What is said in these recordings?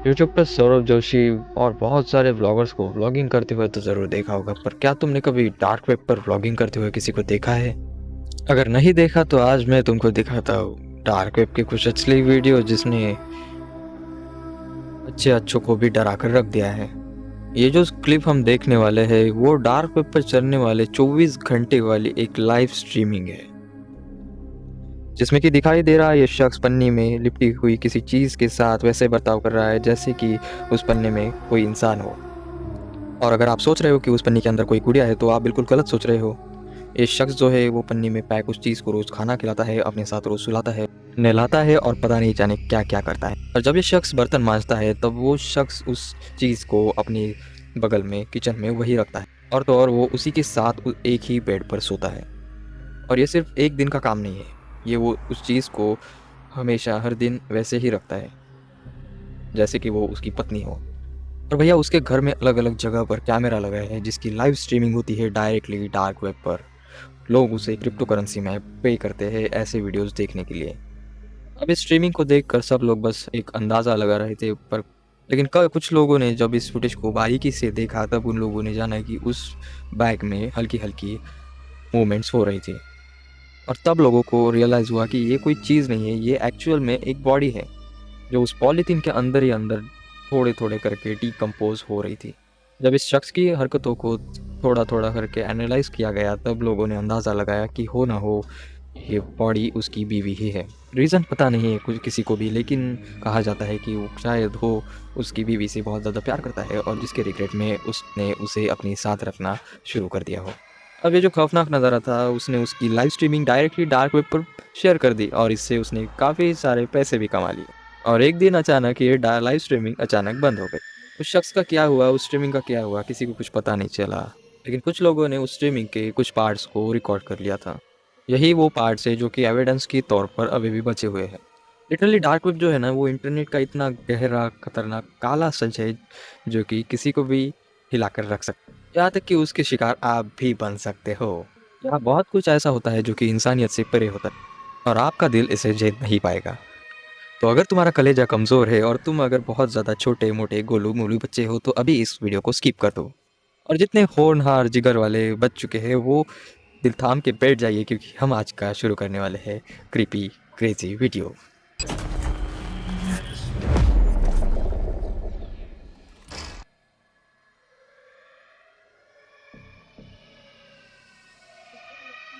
YouTube पर सौरभ जोशी और बहुत सारे व्लॉगर्स को व्लॉगिंग करते हुए तो ज़रूर देखा होगा, पर क्या तुमने कभी डार्क वेब पर व्लॉगिंग करते हुए किसी को देखा है? अगर नहीं देखा तो आज मैं तुमको दिखाता हूँ डार्क वेब के कुछ असली वीडियो जिसने अच्छे अच्छों को भी डरा कर रख दिया है। ये जो क्लिप हम देखने वाले हैं वो डार्क वेब पर चलने वाले 24 घंटे वाली एक लाइव स्ट्रीमिंग है, जिसमें कि दिखाई दे रहा है ये शख्स पन्नी में लिपटी हुई किसी चीज़ के साथ वैसे बर्ताव कर रहा है जैसे कि उस पन्ने में कोई इंसान हो। और अगर आप सोच रहे हो कि उस पन्नी के अंदर कोई गुड़िया है तो आप बिल्कुल गलत सोच रहे हो। ये शख्स जो है वो पन्नी में पैक उस चीज़ को रोज़ खाना खिलाता है, अपने साथ रोज़ सुलाता है, नहलाता है और पता नहीं जाने क्या क्या करता है। और जब ये शख्स बर्तन मांजता है तब वो शख्स उस चीज़ को अपने बगल में किचन में वही रखता है, और तो और वो उसी के साथ एक ही बेड पर सोता है। और ये सिर्फ एक दिन का काम नहीं है, ये वो उस चीज़ को हमेशा हर दिन वैसे ही रखता है जैसे कि वो उसकी पत्नी हो। और भैया उसके घर में अलग अलग जगह पर कैमरा लगा है जिसकी लाइव स्ट्रीमिंग होती है डायरेक्टली डार्क वेब पर। लोग उसे क्रिप्टो करेंसी में पे करते हैं ऐसे वीडियोस देखने के लिए। अब इस स्ट्रीमिंग को देखकर सब लोग बस एक अंदाज़ा लगा रहे थे, पर लेकिन कुछ लोगों ने जब इस फुटेज को बारीकी से देखा तब उन लोगों ने जाना कि उस बैग में हल्की हल्की मूवमेंट्स हो रही थी। और तब लोगों को रियलाइज़ हुआ कि ये कोई चीज़ नहीं है, ये एक्चुअल में एक बॉडी है जो उस पॉलीथीन के अंदर ही अंदर थोड़े थोड़े करके डिकम्पोज हो रही थी। जब इस शख्स की हरकतों को थोड़ा थोड़ा करके एनालाइज किया गया तब लोगों ने अंदाज़ा लगाया कि हो ना हो ये बॉडी उसकी बीवी ही है। रीज़न पता नहीं है कुछ किसी को भी, लेकिन कहा जाता है कि वो शायद हो उसकी बीवी से बहुत ज़्यादा प्यार करता है और जिसके रिग्रेट में उसने उसे अपने साथ रखना शुरू कर दिया हो। अब ये जो खौफनाक नज़ारा था उसने उसकी live streaming directly dark web पर शेयर कर दी और इससे उसने काफ़ी सारे पैसे भी कमा लिए। और एक दिन अचानक ये लाइव स्ट्रीमिंग अचानक बंद हो गई। उस शख्स का क्या हुआ, उस स्ट्रीमिंग का क्या हुआ, किसी को कुछ पता नहीं चला, लेकिन कुछ लोगों ने उस स्ट्रीमिंग के कुछ पार्ट्स को रिकॉर्ड कर लिया था। यही वो पार्ट्स है जो कि एविडेंस के तौर पर अभी भी बचे हुए हैं। लिटरली डार्क वेब जो है ना वो इंटरनेट का इतना गहरा खतरनाक काला सच है जो कि किसी को भी हिलाकर रख सकता है, यहाँ तक कि उसके शिकार आप भी बन सकते हो। यहाँ बहुत कुछ ऐसा होता है जो कि इंसानियत से परे होता है और आपका दिल इसे झेल नहीं पाएगा। तो अगर तुम्हारा कलेजा कमज़ोर है और तुम अगर बहुत ज़्यादा छोटे मोटे गोलू मोलू बच्चे हो तो अभी इस वीडियो को स्किप कर दो। और जितने होनहार जिगर वाले बच चुके हैं वो दिल थाम के बैठ जाइए, क्योंकि हम आज का शुरू करने वाले हैं creepy crazy video.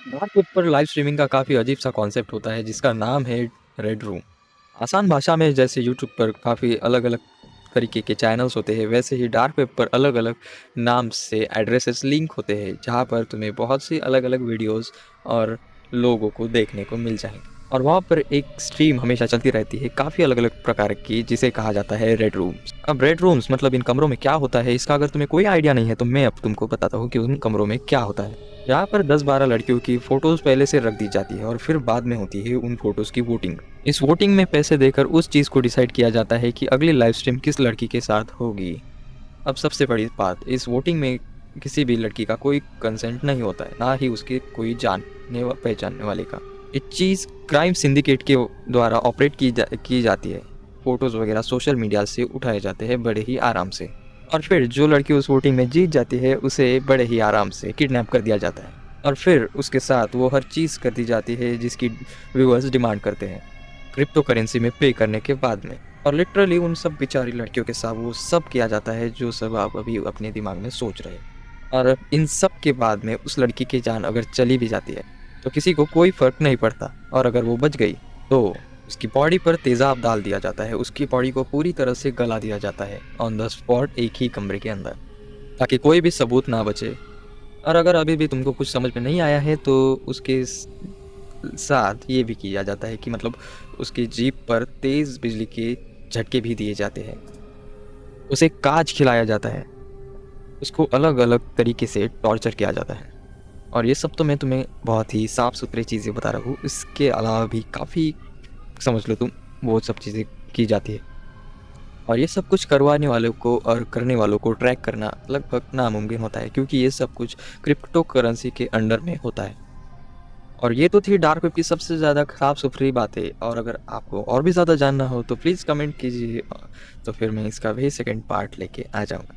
Dark web पर लाइव स्ट्रीमिंग का काफ़ी अजीब सा कॉन्सेप्ट होता है जिसका नाम है रेड रूम। आसान भाषा में जैसे यूट्यूब पर काफ़ी अलग अलग तरीके के चैनल्स होते हैं वैसे ही डार्क वेब पर अलग अलग नाम से एड्रेसेस लिंक होते हैं जहाँ पर तुम्हें बहुत सी अलग अलग वीडियोस और लोगों को देखने को मिल जाएंगे। और वहाँ पर एक स्ट्रीम हमेशा चलती रहती है काफ़ी अलग अलग प्रकार की जिसे कहा जाता है रेड रूम्स। अब रेड रूम्स मतलब इन कमरों में क्या होता है इसका अगर तुम्हें कोई आइडिया नहीं है तो मैं अब तुमको बताता हूँ कि उन कमरों में क्या होता है। यहाँ पर 10-12 लड़कियों की फ़ोटोज़ पहले से रख दी जाती है और फिर बाद में होती है उन फ़ोटोज़ की वोटिंग। इस वोटिंग में पैसे देकर उस चीज़ को डिसाइड किया जाता है कि अगली लाइव स्ट्रीम किस लड़की के साथ होगी। अब सबसे बड़ी बात, इस वोटिंग में किसी भी लड़की का कोई कंसेंट नहीं होता है, ना ही उसके कोई जानने व पहचानने वाले का। ये चीज़ क्राइम सिंडिकेट के द्वारा ऑपरेट की जाती है। फ़ोटोज़ वगैरह सोशल मीडिया से उठाए जाते हैं बड़े ही आराम से, और फिर जो लड़की उस वोटिंग में जीत जाती है उसे बड़े ही आराम से किडनैप कर दिया जाता है और फिर उसके साथ वो हर चीज़ कर दी जाती है जिसकी व्यूअर्स डिमांड करते हैं क्रिप्टो करेंसी में पे करने के बाद में। और लिटरली उन सब बेचारी लड़कियों के साथ वो सब किया जाता है जो सब आप अभी अपने दिमाग में सोच रहे हैं। और इन सब के बाद में उस लड़की की जान अगर चली भी जाती है तो किसी को कोई फ़र्क नहीं पड़ता, और अगर वो बच गई तो उसकी बॉडी पर तेज़ाब डाल दिया जाता है, उसकी बॉडी को पूरी तरह से गला दिया जाता है ऑन द स्पॉट एक ही कमरे के अंदर, ताकि कोई भी सबूत ना बचे। और अगर अभी भी तुमको कुछ समझ में नहीं आया है तो उसके साथ ये भी किया जाता है कि मतलब उसकी जीभ पर तेज़ बिजली के झटके भी दिए जाते हैं, उसे कांच खिलाया जाता है, उसको अलग अलग तरीके से टॉर्चर किया जाता है। और ये सब तो मैं तुम्हें बहुत ही साफ़ सुथरी चीज़ें बता रहा हूँ, इसके अलावा भी काफ़ी समझ लो तुम वो सब चीज़ें की जाती है। और ये सब कुछ करवाने वालों को और करने वालों को ट्रैक करना लगभग नामुमकिन होता है क्योंकि ये सब कुछ क्रिप्टो करेंसी के अंडर में होता है। और ये तो थी डार्क वेब की सबसे ज़्यादा साफ-सुथरी बातें, और अगर आपको और भी ज़्यादा जानना हो तो प्लीज़ कमेंट कीजिए, तो फिर मैं इसका भी सेकंड पार्ट लेके आ जाऊँगा।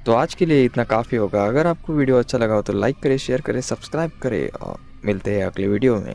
तो आज के लिए इतना काफ़ी होगा। अगर आपको वीडियो अच्छा लगा हो तो लाइक करें, शेयर करें, सब्सक्राइब करें, और मिलते हैं अगले वीडियो में।